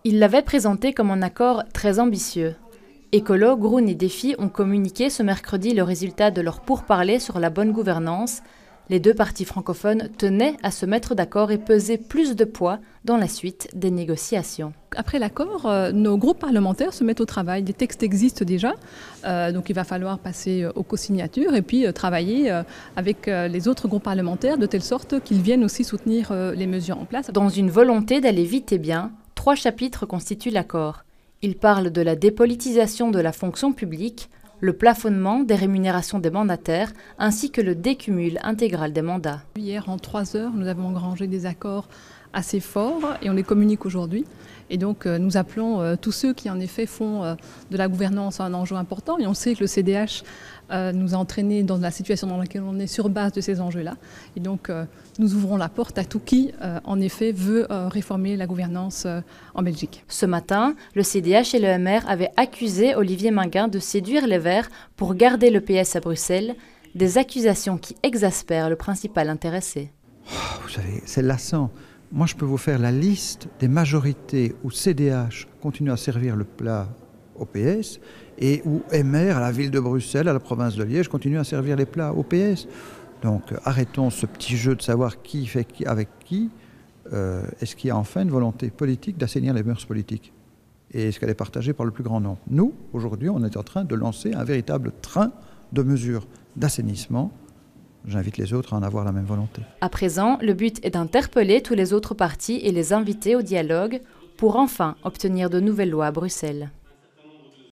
Il l'avait présenté comme un accord très ambitieux. Écolo, Groen et Défi ont communiqué ce mercredi le résultat de leur pourparlers sur la bonne gouvernance. Les deux partis francophones tenaient à se mettre d'accord et peser plus de poids dans la suite des négociations. Après l'accord, nos groupes parlementaires se mettent au travail. Des textes existent déjà, donc il va falloir passer aux co-signatures et puis travailler avec les autres groupes parlementaires de telle sorte qu'ils viennent aussi soutenir les mesures en place. Dans une volonté d'aller vite et bien, 3 chapitres constituent l'accord. Il parle de la dépolitisation de la fonction publique, le plafonnement des rémunérations des mandataires ainsi que le décumul intégral des mandats. Hier, en 3 heures, nous avons engrangé des accords assez forts et on les communique aujourd'hui. Et donc nous appelons tous ceux qui en effet font de la gouvernance un enjeu important. Et on sait que le CDH nous a entraînés dans la situation dans laquelle on est sur base de ces enjeux-là. Et donc nous ouvrons la porte à tout qui en effet veut réformer la gouvernance en Belgique. Ce matin, le CDH et le MR avaient accusé Olivier Minguin de séduire les Verts pour garder le PS à Bruxelles, des accusations qui exaspèrent le principal intéressé. Vous savez, c'est lassant. Moi, je peux vous faire la liste des majorités où CDH continue à servir le plat au PS et où MR, à la ville de Bruxelles, à la province de Liège, continue à servir les plats au PS. Donc, arrêtons ce petit jeu de savoir qui fait qui avec qui. Est-ce qu'il y a enfin une volonté politique d'assainir les mœurs politiques? Et est-ce qu'elle est partagée par le plus grand nombre? Nous, aujourd'hui, on est en train de lancer un véritable train de mesures d'assainissement. J'invite les autres à en avoir la même volonté. À présent, le but est d'interpeller tous les autres partis et les inviter au dialogue pour enfin obtenir de nouvelles lois à Bruxelles.